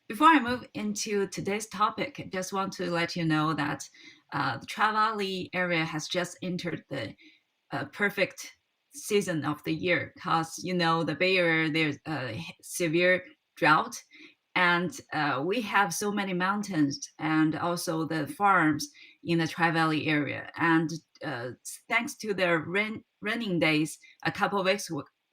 Before I move into today's topic, I just want to let you know that the Tri-Valley area has just entered the perfect season of the year because the Bay Area there's a severe drought, and we have so many mountains and also the farms in the Tri Valley area. And uh, thanks to the raining days a couple of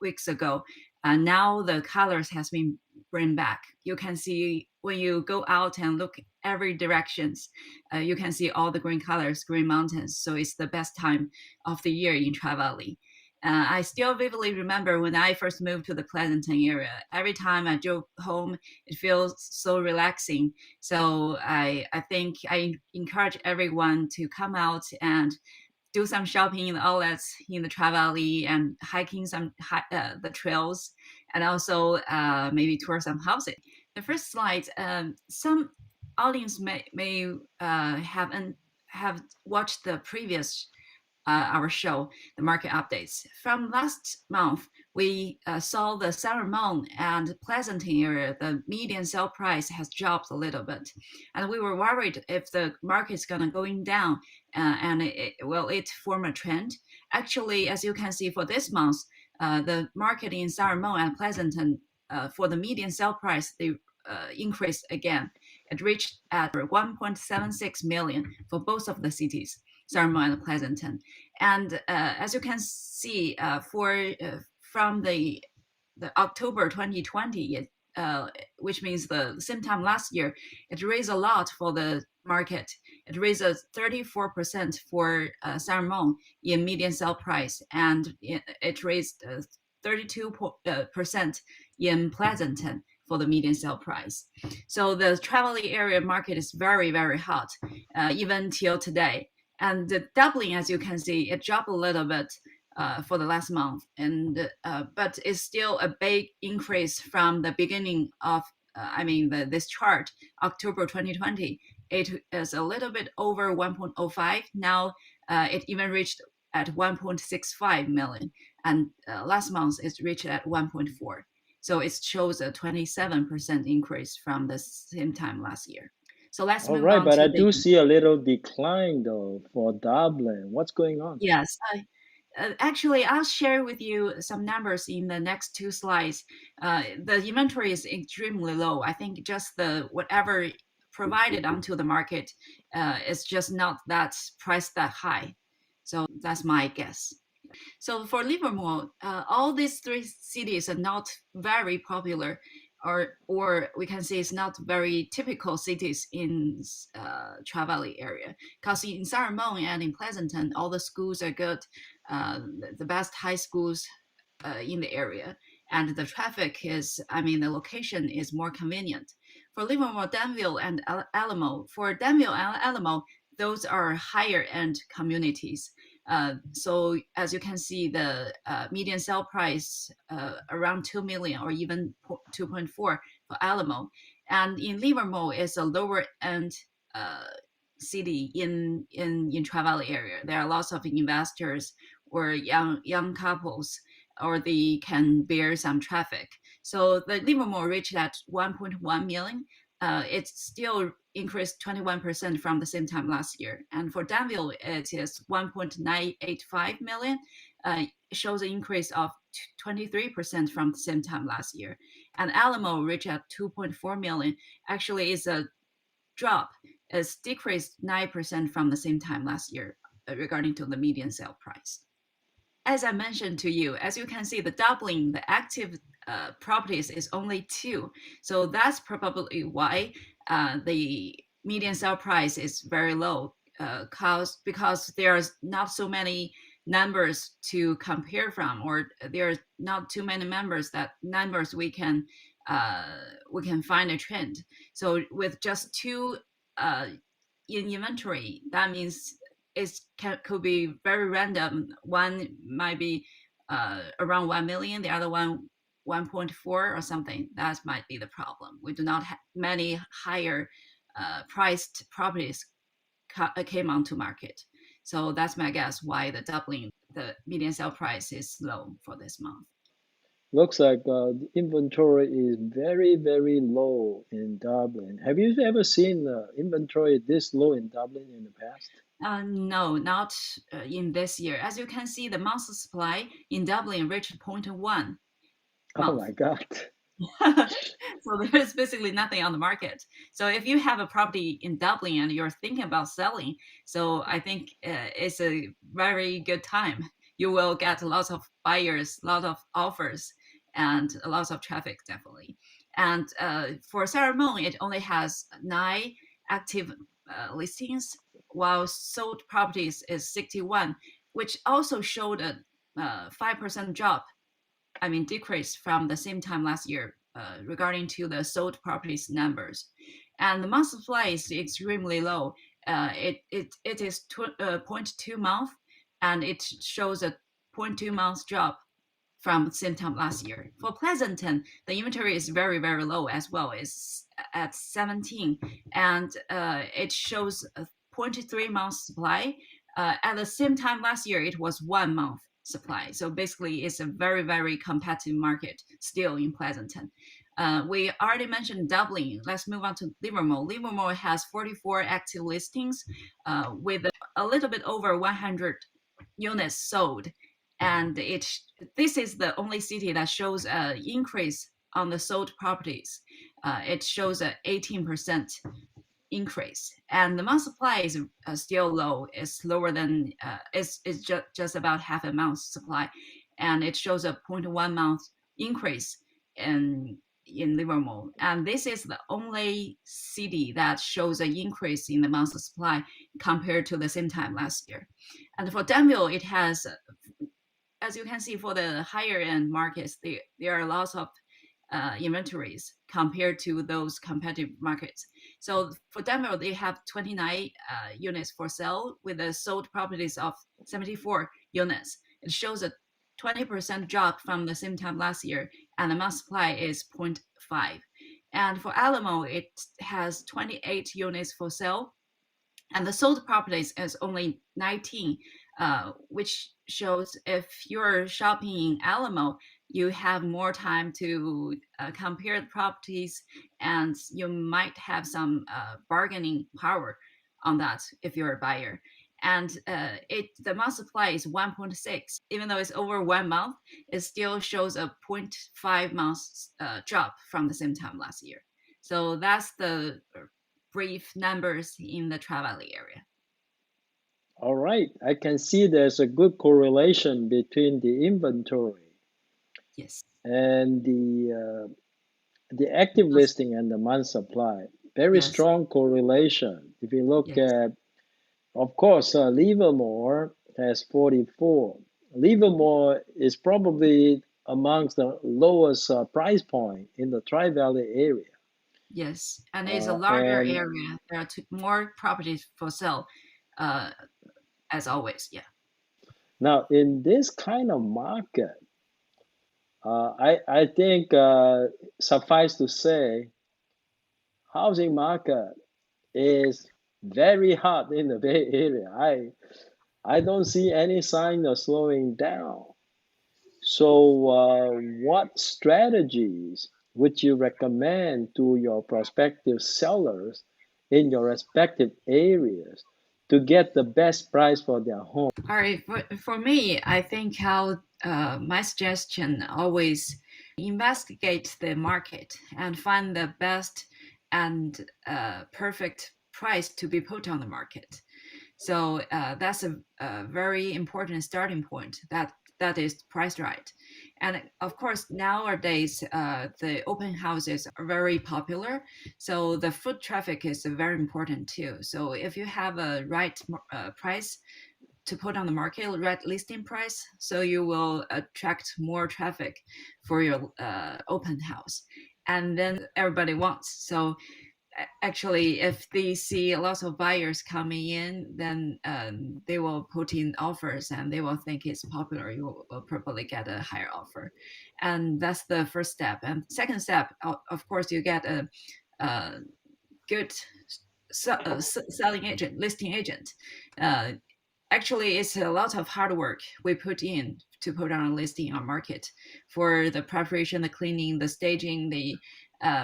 weeks ago, now the colors has been bring back. You can see when you go out and look every directions, you can see all the green colors, green mountains. So it's the best time of the year in Tri Valley. I still vividly remember when I first moved to the Pleasanton area. Every time I drove home, it feels so relaxing. So I think I encourage everyone to come out and do some shopping in the outlets in the Tri Valley and hiking the trails, and also maybe tour some houses. The first slide, some audience may have watched the previous our show, the market updates. From last month, we saw the Sacramento and Pleasanton area, the median sale price has dropped a little bit. And we were worried if the market's going to going down and will it form a trend. Actually, as you can see for this month, the market in Sacramento and Pleasanton for the median sale price, they increased again. It reached at 1.76 million for both of the cities, Sacramento and Pleasanton. And as you can see, from the October 2020, which means the same time last year, it raised a lot for the market. It raised 34% for Sacramento in median sale price, and it raised 32% in Pleasanton for the median sale price. So the Tri-Valley area market is very, very hot, even till today. And the doubling, as you can see, it dropped a little bit for the last month, and but it's still a big increase from the beginning of, this chart, October 2020. It is a little bit over 1.05. Now it even reached at 1.65 million, and last month it reached at 1.4. So it shows a 27% increase from the same time last year. So let's All move right, on but I to the do see a little decline though for Dublin. What's going on? yes. Actually, I'll share with you some numbers in the next two slides. The inventory is extremely low. I think just the whatever provided onto the market is just not that priced that high. So that's my guess. So for Livermore, all these three cities are not very popular, or we can say it's not very typical cities in Tri-Valley area. Because in Sacramento and in Pleasanton, all the schools are good, the best high schools in the area, and the traffic is, the location is more convenient. For Livermore, Danville, and Alamo, for Danville and Alamo, those are higher end communities. So as you can see, the median sale price around 2 million or even 2.4 for Alamo. And in Livermore is a lower end uh, city in Tri-Valley area. There are lots of investors or young couples, or they can bear some traffic. So the Livermore reached at 1.1 million. It's still increased 21% from the same time last year. And for Danville, it is 1.985 million. It shows an increase of 23% from the same time last year. And Alamo reached at 2.4 million. Actually, it's a drop. It's decreased 9% from the same time last year regarding to the median sale price. As I mentioned to you, as you can see, the doubling, the active properties is only two. So that's probably why the median sale price is very low, because there's not so many numbers to compare from, or there's not too many numbers we can find a trend. So with just two in inventory, that means could be very random. One might be around 1 million, the other one 1.4 or something. That might be the problem. We do not have many higher priced properties came onto market. So that's my guess why the doubling, the median sale price is low for this month. Looks like the inventory is very, very low in Dublin. Have you ever seen inventory this low in Dublin in the past? No, not in this year. As you can see, the month supply in Dublin reached zero point 0.1 Oh month. my God. So there's basically nothing on the market. So if you have a property in Dublin and you're thinking about selling, so I think it's a very good time. You will get lots of buyers, lot of offers, and lots of traffic definitely. And for Sacramento, it only has 9 active listings, while sold properties is 61, which also showed a 5% drop, I mean, decrease from the same time last year regarding to the sold properties numbers. And the month supply is extremely low. It is zero point 0.2 month, and it shows a zero point 0.2 month drop from the same time last year. For Pleasanton, the inventory is very, very low as well. It's at 17, and it shows a zero point 0.3 month supply. At the same time last year, it was 1 month supply. So basically, it's a very, very competitive market still in Pleasanton. We already mentioned Dublin. Let's move on to Livermore. Livermore has 44 active listings with a little bit over 100 units sold. And this is the only city that shows an increase on the sold properties. It shows an 18% increase, and the month supply is still low. It's lower than it's just about half a month supply, and it shows a zero point 0.1 month increase in Livermore. And this is the only city that shows an increase in the month supply compared to the same time last year. And for Danville, it has, as you can see, for the higher end markets, there are lots of inventories compared to those competitive markets. So for Denver, they have 29 units for sale with the sold properties of 74 units. It shows a 20% drop from the same time last year, and the month supply is zero point 0.5. And for Alamo, it has 28 units for sale, and the sold properties is only 19, which shows if you're shopping in Alamo, you have more time to compare the properties, and you might have some bargaining power on that if you're a buyer. And the month supply is 1.6. Even though it's over 1 month, it still shows a zero point 0.5 months drop from the same time last year. So that's the brief numbers in the Tri Valley area. All right. I can see there's a good correlation between the inventory Yes. and the active Those, listing and the month supply. Very yes. strong correlation. If you look Yes. at, of course, Livermore has 44. Livermore is probably amongst the lowest price point in the Tri Valley area. Yes. And it's a larger And area. There are more properties for sale, uh, as always. Yeah. now, in this kind of market, I think suffice to say, housing market is very hot in the Bay Area. I don't see any sign of slowing down. So, what strategies would you recommend to your prospective sellers in your respective areas to get the best price for their home? All right. For me, I think how my suggestion always investigate the market and find the best and perfect price to be put on the market. So that's a very important starting point. That is priced right. And of course, nowadays the open houses are very popular. So the foot traffic is very important too. So if you have a right price to put on the market, right listing price, so you will attract more traffic for your open house, and then everybody wants. So actually, if they see lots of buyers coming in, then they will put in offers and they will think it's popular. You will probably get a higher offer, and that's the first step. And second step, of course, you get a good selling agent, listing agent. Uh, Actually, it's a lot of hard work we put in to put on a listing on market, for the preparation, the cleaning, the staging, the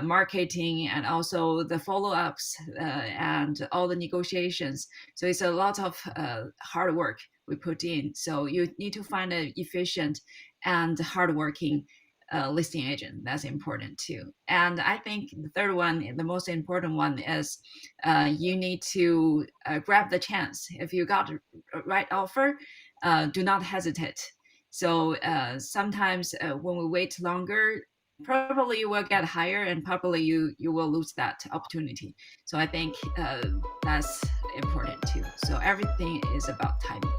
marketing, and also the follow-ups and all the negotiations. So it's a lot of hard work we put in. So you need to find an efficient and hardworking listing agent. That's important too. And I think the third one, the most important one, is you need to grab the chance. If you got a right offer, do not hesitate. So sometimes when we wait longer, probably you will get higher, and probably you will lose that opportunity. So I think that's important too. So everything is about timing.